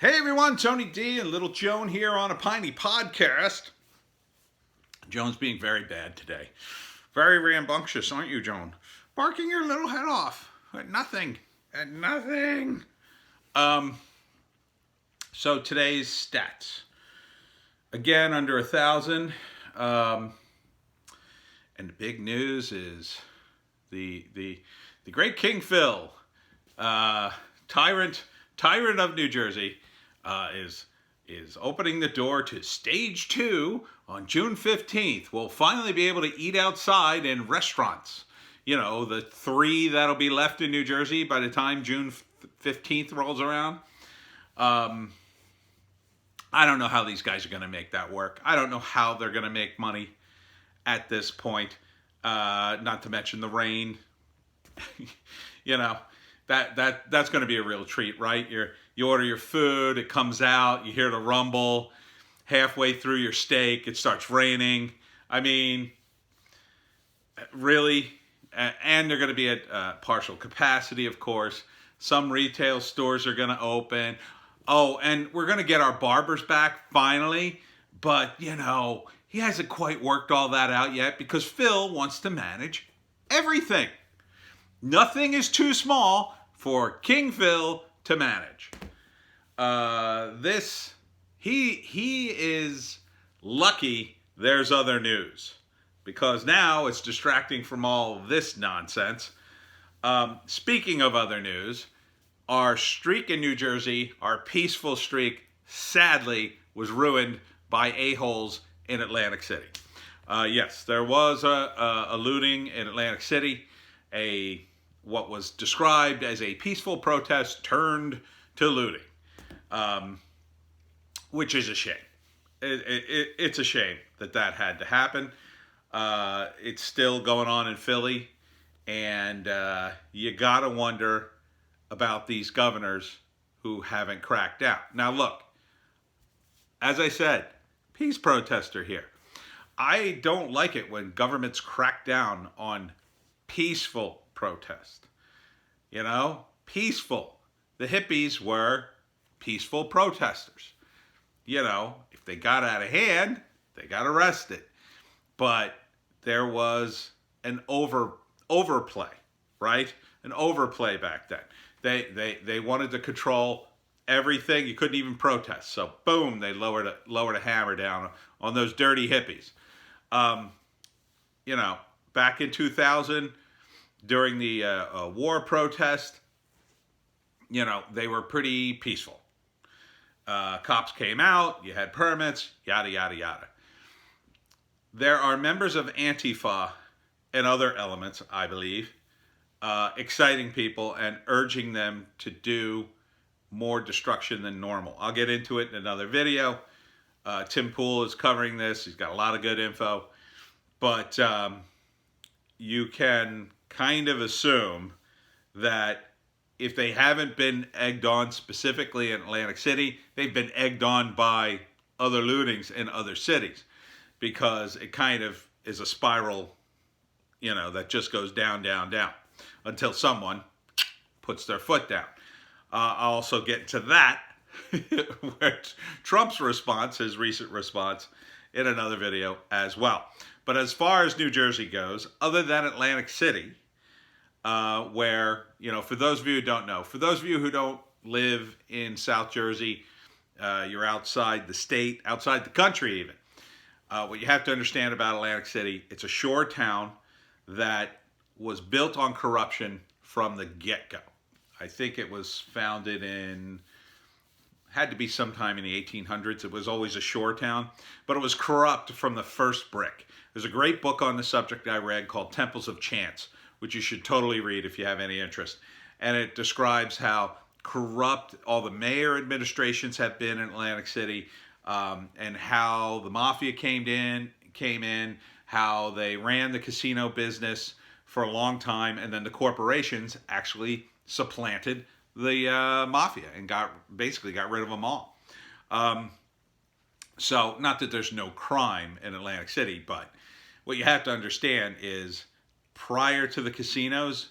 Hey everyone, Tony D and little Joan here on a Piney podcast. Joan's being very bad today. Very rambunctious, aren't you, Joan? Barking your little head off at nothing. At nothing. So today's stats. Again, under 1,000. And the big news is the great King Phil, tyrant of New Jersey, is opening the door to stage 2 on June 15th. We'll finally be able to eat outside in restaurants. You know, the 3 that'll be left in New Jersey by the time June 15th rolls around. I don't know how these guys are going to make that work. I don't know how they're going to make money at this point. Not to mention the rain. You know, that's going to be a real treat, right? You order your food, it comes out, you hear the rumble. Halfway through your steak, it starts raining. I mean, really? And they're going to be at partial capacity, of course. Some retail stores are going to open. Oh, and we're going to get our barbers back finally. But, you know, he hasn't quite worked all that out yet because Phil wants to manage everything. Nothing is too small for King Phil to manage. He is lucky there's other news, because now it's distracting from all this nonsense. Speaking of other news, our streak in New Jersey, our peaceful streak, sadly was ruined by a-holes in Atlantic City. Yes, there was a looting in Atlantic City, what was described as a peaceful protest turned to looting, which is a shame. It's a shame that had to happen. It's still going on in Philly, and you gotta wonder about these governors who haven't cracked down. Now look, as I said, peace protester here. I don't like it when governments crack down on peaceful protest. You know, peaceful. The hippies were peaceful protesters. You know, if they got out of hand, they got arrested. But there was an overplay, right? An overplay back then. They wanted to control everything. You couldn't even protest. So boom, they lowered a hammer down on those dirty hippies. You know, back in 2000, during the war protest, you know, they were pretty peaceful. Cops came out, you had permits, yada, yada, yada. There are members of Antifa and other elements, I believe, exciting people and urging them to do more destruction than normal. I'll get into it in another video. Tim Pool is covering this. He's got a lot of good info. But you can kind of assume that if they haven't been egged on specifically in Atlantic City, they've been egged on by other lootings in other cities, because it kind of is a spiral, you know, that just goes down, down, down until someone puts their foot down. I'll also get to that, where Trump's response, his recent response, in another video as well. But as far as New Jersey goes, other than Atlantic City, where, you know, for those of you who don't know, for those of you who don't live in South Jersey, you're outside the state, outside the country even. What you have to understand about Atlantic City, it's a shore town that was built on corruption from the get-go. I think it was founded had to be sometime in the 1800s. It was always a shore town, but it was corrupt from the first brick. There's a great book on the subject I read called Temples of Chance, which you should totally read if you have any interest. And it describes how corrupt all the mayor administrations have been in Atlantic City, and how the mafia came in, how they ran the casino business for a long time, and then the corporations actually supplanted the mafia and basically got rid of them all. So, not that there's no crime in Atlantic City, but what you have to understand is prior to the casinos,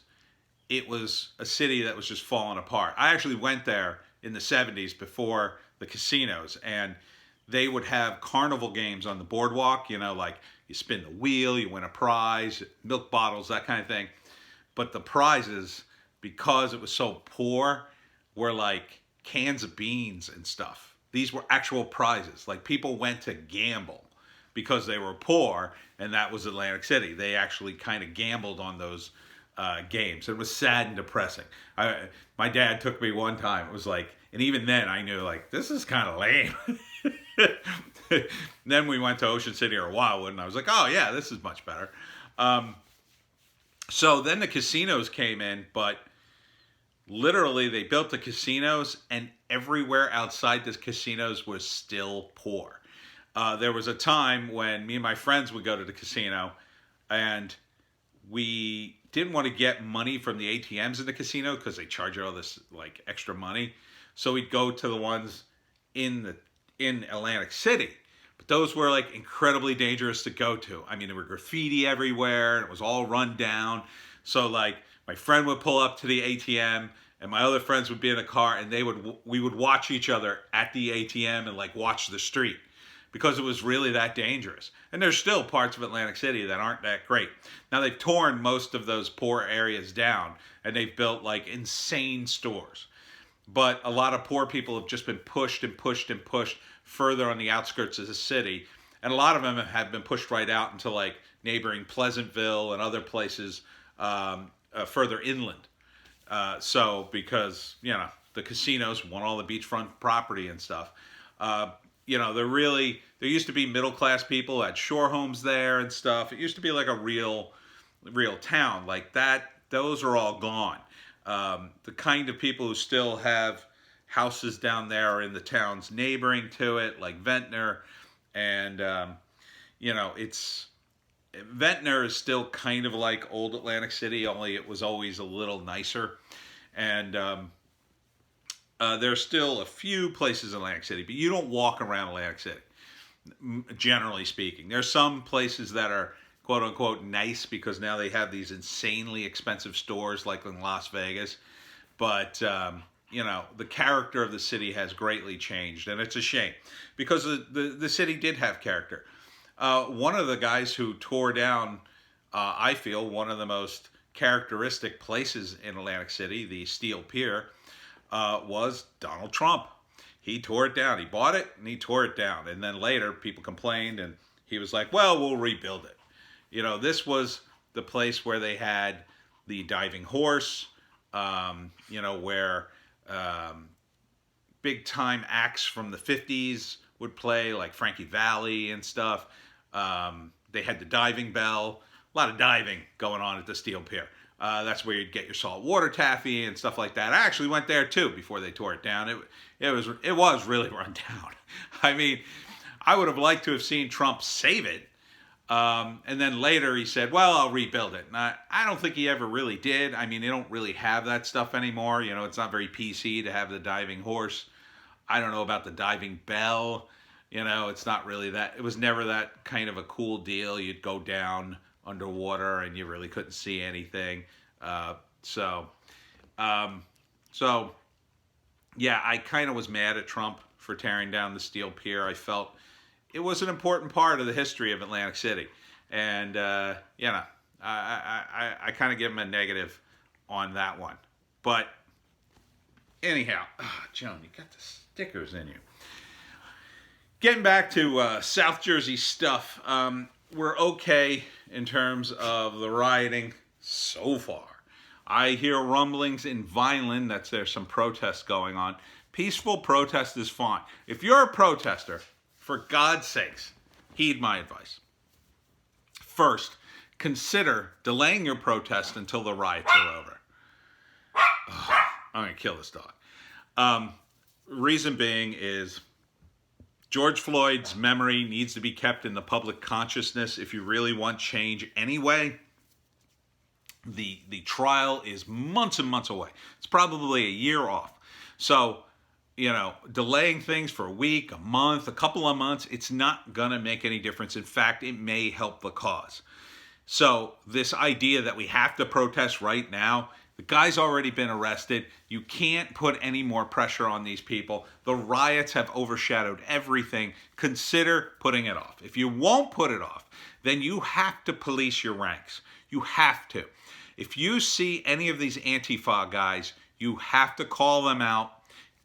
it was a city that was just falling apart. I actually went there in the 70s before the casinos. And they would have carnival games on the boardwalk, like you spin the wheel, you win a prize, milk bottles, that kind of thing. But the prizes, because it was so poor, were like cans of beans and stuff. These were actual prizes. Like people went to gamble because they were poor, and that was Atlantic City. They actually kind of gambled on those games. It was sad and depressing. My dad took me one time. It was like, and even then I knew like, this is kind of lame. Then we went to Ocean City or Wildwood, and I was like, oh yeah, this is much better. So then the casinos came in, but literally they built the casinos, and everywhere outside the casinos was still poor. There was a time when me and my friends would go to the casino, and we didn't want to get money from the ATMs in the casino because they charge you all this like extra money. So we'd go to the ones in Atlantic City. But those were like incredibly dangerous to go to. I mean, there were graffiti everywhere, and it was all run down. So like my friend would pull up to the ATM, and my other friends would be in a car, and we would watch each other at the ATM and like watch the street, because it was really that dangerous. And there's still parts of Atlantic City that aren't that great. Now they've torn most of those poor areas down, and they've built like insane stores. But a lot of poor people have just been pushed and pushed and pushed further on the outskirts of the city. And a lot of them have been pushed right out into like neighboring Pleasantville and other places further inland. So because, the casinos want all the beachfront property and stuff. There used to be middle-class people who had shore homes there and stuff. It used to be like a real town like that. Those are all gone. The kind of people who still have houses down there are in the towns neighboring to it, like Ventnor. And, Ventnor is still kind of like old Atlantic City, only it was always a little nicer. And there's still a few places in Atlantic City, but you don't walk around Atlantic City, generally speaking. There's some places that are quote unquote nice because now they have these insanely expensive stores like in Las Vegas. But, the character of the city has greatly changed, and it's a shame because the city did have character. One of the guys who tore down, I feel, one of the most characteristic places in Atlantic City, the Steel Pier, was Donald Trump. He tore it down. He bought it and he tore it down. And then later people complained and he was like, well, we'll rebuild it. This was the place where they had the diving horse, where big time acts from the 50s would play, like Frankie Valli and stuff. They had the diving bell, a lot of diving going on at the Steel Pier. That's where you'd get your saltwater taffy and stuff like that. I actually went there too before they tore it down. It was really run down. I mean, I would have liked to have seen Trump save it. And then later he said, well, I'll rebuild it. And I don't think he ever really did. I mean, they don't really have that stuff anymore. It's not very PC to have the diving horse. I don't know about the diving bell. It's not really that. It was never that kind of a cool deal. You'd go down underwater and you really couldn't see anything. So yeah, I kind of was mad at Trump for tearing down the Steel Pier. I felt it was an important part of the history of Atlantic City. And, I kind of give him a negative on that one. But anyhow, Joan, you got the stickers in you. Getting back to South Jersey stuff, we're okay in terms of the rioting so far. I hear rumblings in Vineland that there's some protests going on. Peaceful protest is fine. If you're a protester, for God's sakes, heed my advice. First, consider delaying your protest until the riots are over. Oh, I'm going to kill this dog. Reason being is George Floyd's memory needs to be kept in the public consciousness if you really want change anyway. The trial is months and months away. It's probably a year off. So, delaying things for a week, a month, a couple of months, it's not going to make any difference. In fact, it may help the cause. So this idea that we have to protest right now, The guy's already been arrested. You can't put any more pressure on these people. The riots have overshadowed everything. Consider putting it off. If you won't put it off, then you have to police your ranks. You have to. If you see any of these Antifa guys, you have to call them out,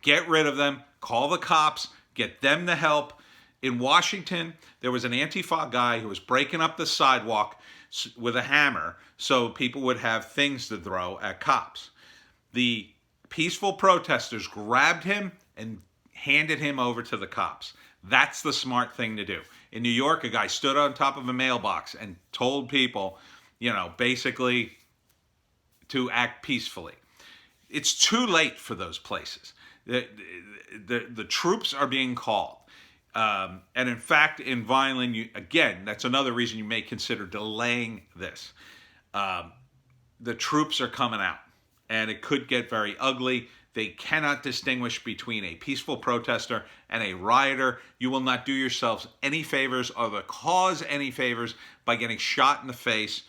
get rid of them, call the cops, get them the help. In Washington, there was an Antifa guy who was breaking up the sidewalk with a hammer so people would have things to throw at cops. The peaceful protesters grabbed him and handed him over to the cops. That's the smart thing to do. In New York, a guy stood on top of a mailbox and told people, basically to act peacefully. It's too late for those places. The troops are being called. And in fact, in Vineland, again, that's another reason you may consider delaying this. The troops are coming out, and it could get very ugly. They cannot distinguish between a peaceful protester and a rioter. You will not do yourselves any favors or the cause any favors by getting shot in the face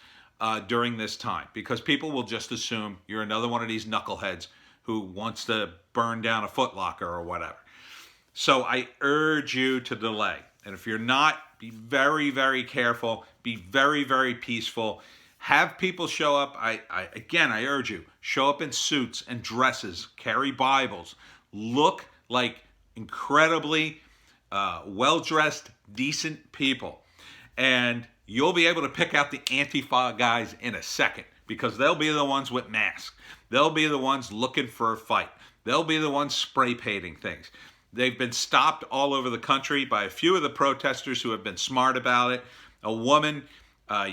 during this time, because people will just assume you're another one of these knuckleheads who wants to burn down a Foot Locker or whatever. So I urge you to delay. And if you're not, be very, very careful. Be very, very peaceful. Have people show up. I urge you, show up in suits and dresses. Carry Bibles. Look like incredibly well-dressed, decent people. And you'll be able to pick out the Antifa guys in a second, because they'll be the ones with masks. They'll be the ones looking for a fight. They'll be the ones spray painting things. They've been stopped all over the country by a few of the protesters who have been smart about it. A woman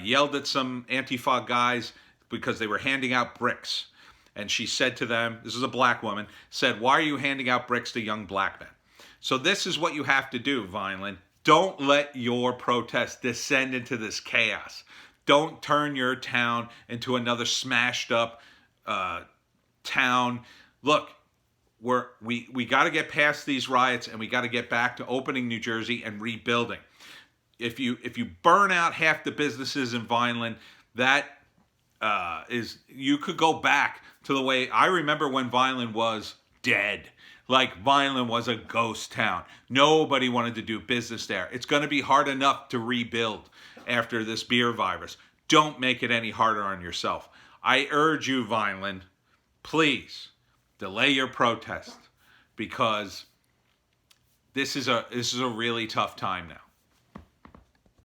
yelled at some Antifa guys because they were handing out bricks. And she said to them, this is a black woman, said, "Why are you handing out bricks to young black men?" So this is what you have to do, Vineland. Don't let your protest descend into this chaos. Don't turn your town into another smashed up town. Look, we got to get past these riots, and we got to get back to opening New Jersey and rebuilding. If you burn out half the businesses in Vineland, that you could go back to the way I remember when Vineland was dead. Like Vineland was a ghost town. Nobody wanted to do business there. It's going to be hard enough to rebuild after this beer virus. Don't make it any harder on yourself. I urge you, Vineland, please delay your protest, because this is a really tough time now.